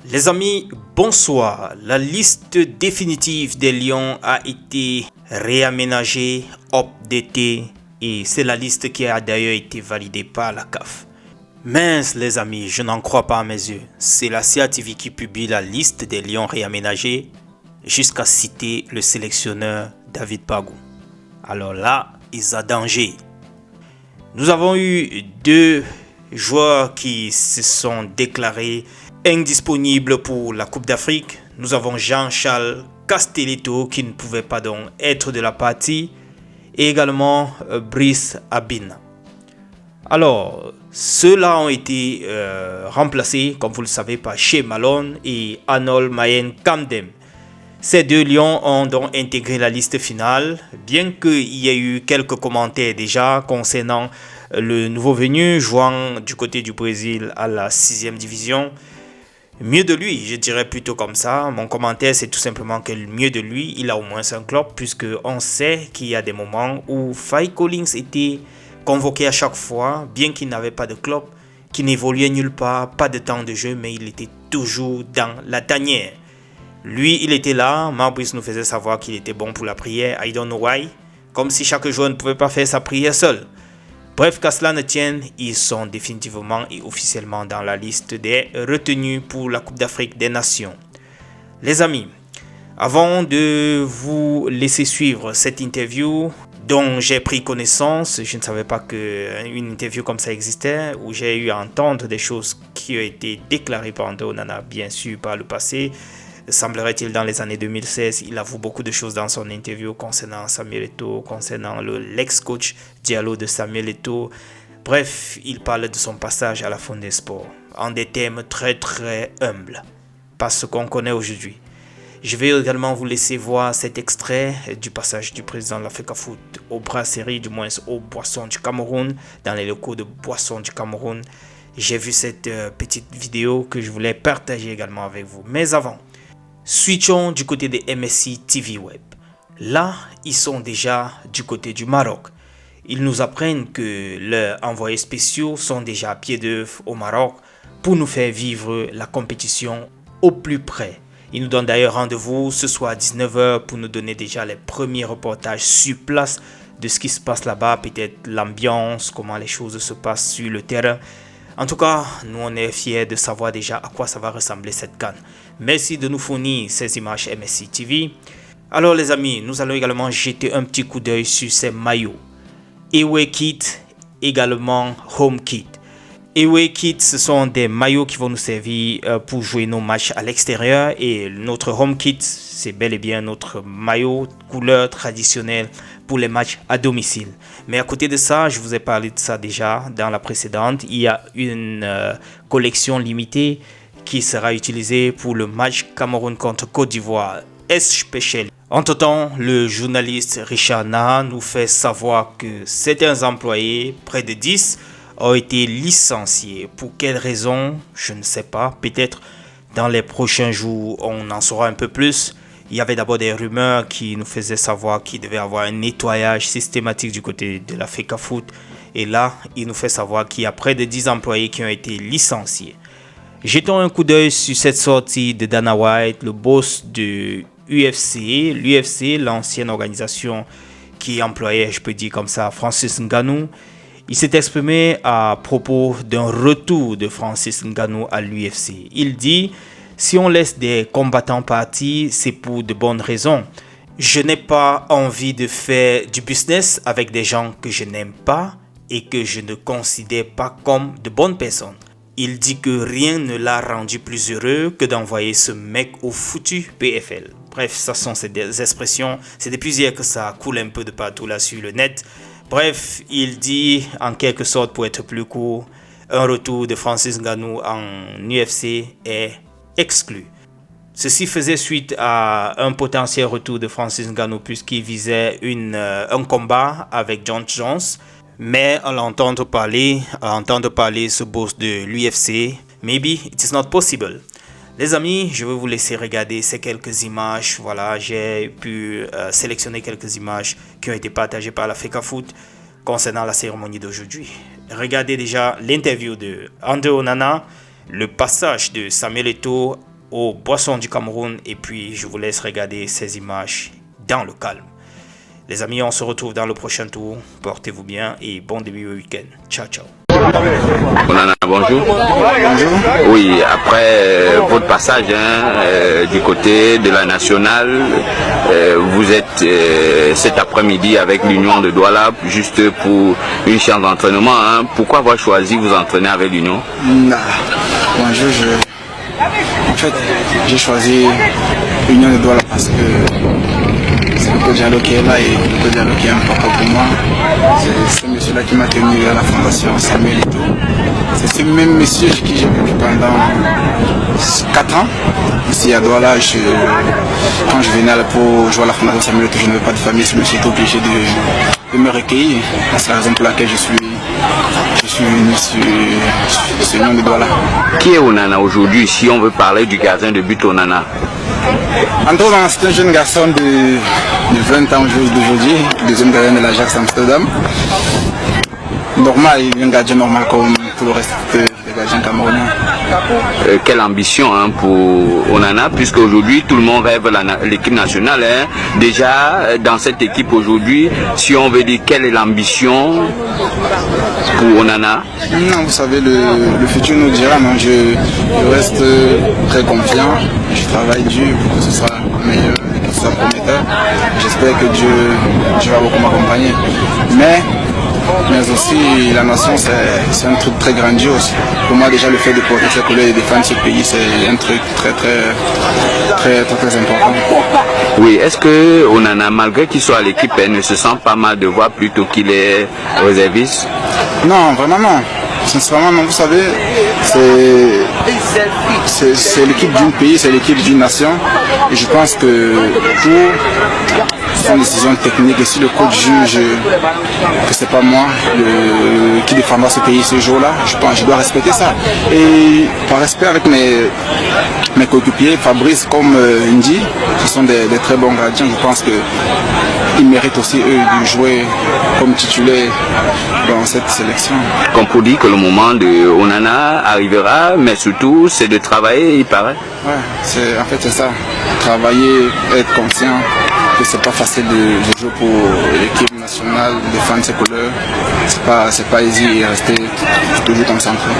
Les amis, bonsoir. La liste définitive des Lions a été réaménagée, updatée et c'est la liste qui a d'ailleurs été validée par la CAF. Mince les amis, je n'en crois pas à mes yeux. C'est la CATV qui publie la liste des Lions réaménagés jusqu'à citer le sélectionneur David Pagou. Alors là, ils ont danger. Nous avons eu deux joueurs qui se sont déclarés indisponibles pour la Coupe d'Afrique. Nous avons Jean-Charles Castelletto qui ne pouvait pas donc être de la partie et également Brice Abin. Alors, ceux-là ont été remplacés, comme vous le savez, par Shea Malone et Arnold Mayen Kamdem. Ces deux lions ont donc intégré la liste finale, bien qu'il y ait eu quelques commentaires déjà concernant le nouveau venu jouant du côté du Brésil à la 6e division. Mieux de lui, je dirais plutôt comme ça. Mon commentaire, c'est tout simplement que mieux de lui, il a au moins un club, puisqu'on sait qu'il y a des moments où Faye Collins était convoqué à chaque fois, bien qu'il n'avait pas de club, qu'il n'évoluait nulle part, pas de temps de jeu, mais il était toujours dans la tanière. Lui, il était là. Marbrice nous faisait savoir qu'il était bon pour la prière. I don't know why. Comme si chaque joueur ne pouvait pas faire sa prière seul. Bref, qu'à cela ne tienne, ils sont définitivement et officiellement dans la liste des retenus pour la Coupe d'Afrique des Nations. Les amis, avant de vous laisser suivre cette interview dont j'ai pris connaissance, je ne savais pas qu'une interview comme ça existait, où j'ai eu à entendre des choses qui ont été déclarées par André Onana, bien sûr, par le passé. Semblerait-il dans les années 2016, il avoue beaucoup de choses dans son interview concernant Samuel Eto'o, concernant l'ex-coach Diallo de Samuel Eto'o. Bref, il parle de son passage à la Fondé Sport en des termes très très humbles, pas ce qu'on connaît aujourd'hui. Je vais également vous laisser voir cet extrait du passage du président de l'Africa Foot aux brasseries, du moins aux boissons du Cameroun, dans les locaux de boissons du Cameroun. J'ai vu cette petite vidéo que je voulais partager également avec vous. Mais avant, switchons du côté des MSC TV Web. Là, ils sont déjà du côté du Maroc. Ils nous apprennent que leurs envoyés spéciaux sont déjà à pied d'œuvre au Maroc pour nous faire vivre la compétition au plus près. Ils nous donnent d'ailleurs rendez-vous ce soir à 19h pour nous donner déjà les premiers reportages sur place de ce qui se passe là-bas, peut-être l'ambiance, comment les choses se passent sur le terrain. En tout cas, nous on est fiers de savoir déjà à quoi ça va ressembler cette CAN. Merci de nous fournir ces images MSC TV. Alors les amis, nous allons également jeter un petit coup d'œil sur ces maillots. Away Kit, également Home Kit. Away Kit, ce sont des maillots qui vont nous servir pour jouer nos matchs à l'extérieur. Et notre Home Kit, c'est bel et bien notre maillot couleur traditionnelle pour les matchs à domicile. Mais à côté de ça, je vous ai parlé de ça déjà dans la précédente. Il y a une collection limitée qui sera utilisée pour le match Cameroun contre Côte d'Ivoire. Spécial. Entre-temps, le journaliste Richard Naha nous fait savoir que certains employés, près de 10, ont été licenciés. Pour quelles raisons? Je ne sais pas. Peut-être dans les prochains jours, on en saura un peu plus. Il y avait d'abord des rumeurs qui nous faisaient savoir qu'il devait y avoir un nettoyage systématique du côté de l'Africa Foot. Et là, il nous fait savoir qu'il y a près de 10 employés qui ont été licenciés. Jetons un coup d'œil sur cette sortie de Dana White, le boss de UFC. L'UFC, l'ancienne organisation qui employait, je peux dire comme ça, Francis Ngannou. Il s'est exprimé à propos d'un retour de Francis Ngannou à l'UFC. Il dit: si on laisse des combattants partir, c'est pour de bonnes raisons. Je n'ai pas envie de faire du business avec des gens que je n'aime pas et que je ne considère pas comme de bonnes personnes. Il dit que rien ne l'a rendu plus heureux que d'envoyer ce mec au foutu PFL. Bref, ça sont ces expressions. C'est depuis hier que ça coule un peu de partout là sur le net. Bref, il dit en quelque sorte, pour être plus court, un retour de Francis Ngannou en UFC est exclu. Ceci faisait suite à un potentiel retour de Francis Ngannou puisqu'il visait un combat avec John Jones. Mais à l'entendre parler ce boss de l'UFC, maybe it is not possible. Les amis, je vais vous laisser regarder ces quelques images. Voilà, j'ai pu sélectionner quelques images qui ont été partagées par l'Africa Foot concernant la cérémonie d'aujourd'hui. Regardez déjà l'interview de André Onana, le passage de Samuel Eto'o aux boissons du Cameroun et puis je vous laisse regarder ces images dans le calme. Les amis, on se retrouve dans le prochain tour. Portez-vous bien et bon début de week-end. Ciao, ciao. Onana, bonjour. Bonjour. Oui, après votre passage du côté de la nationale, vous êtes cet après-midi avec l'Union de Douala juste pour une séance d'entraînement. Pourquoi avoir choisi vous entraîner avec l'Union? Bonjour, en fait, j'ai choisi l'Union de Douala parce que c'est le coach Diallo qui est là et le coach Diallo qui est important pour moi. C'est ce monsieur-là qui m'a tenu à la fondation Samuel Eto'o. C'est ce même monsieur qui j'ai vécu pendant 4 ans. Ici à Douala, quand je venais pour jouer à la fondation Samuel Eto'o, je n'avais pas de famille, ce monsieur était obligé de me recueillir. C'est la raison pour laquelle je suis venu sur l'Union de Douala. Qui est Onana aujourd'hui si on veut parler du gardien de but Onana? Andros, c'est un jeune garçon de 20 ans d'aujourd'hui, deuxième gardien de l'Ajax Amsterdam. Normal, il est un gardien normal comme tout le reste des gardiens camerounais. Quelle ambition pour Onana, puisque aujourd'hui tout le monde rêve l'équipe nationale. Déjà dans cette équipe aujourd'hui, si on veut dire quelle est l'ambition pour Onana? Non, vous savez, le futur nous dira, non, je reste très confiant, je travaille dur pour que ce soit meilleur et que ce soit prometteur. J'espère que Dieu va beaucoup m'accompagner. Mais aussi la nation, c'est un truc très grandiose. Pour moi, déjà, le fait de porter ses couleurs et de défendre ce pays, c'est un truc très important. Oui, est-ce que Onana, malgré qu'il soit à l'équipe, ne se sent pas mal de voir plutôt qu'il est réserviste? Non, vraiment non. Sincèrement, non, vous savez, c'est l'équipe d'un pays, c'est l'équipe d'une nation. Et je pense que pour une décision technique, et si le coach juge que c'est pas moi qui défendra ce pays ce jour-là, je pense que je dois respecter ça. Et par respect avec mes coéquipiers, Fabrice comme Indy, ce sont des très bons gardiens. Je pense qu'ils méritent aussi eux de jouer comme titulaire dans cette sélection. Comme pour dire que le moment de Onana arrivera, mais surtout c'est de travailler, il paraît. Ouais, en fait c'est ça. Travailler, être conscient que c'est pas facile de jouer pour l'équipe nationale, de défendre ses couleurs. C'est pas easy et rester toujours concentré.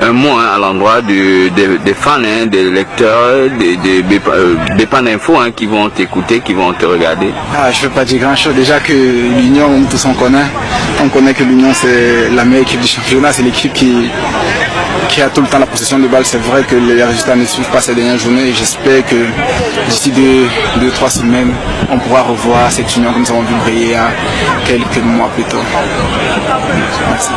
Un mot à l'endroit des fans, des lecteurs, des fans d'info qui vont t'écouter, qui vont te regarder. Je ne peux pas dire grand chose. Déjà que l'Union, tous on connaît que l'Union c'est la meilleure équipe du championnat, c'est l'équipe qui a tout le temps la possession de balle. C'est vrai que les résultats ne suivent pas ces dernières journées et j'espère que d'ici 2-3 semaines, on pourra revoir cette Union que nous avons vu briller quelques mois plus tôt. Merci.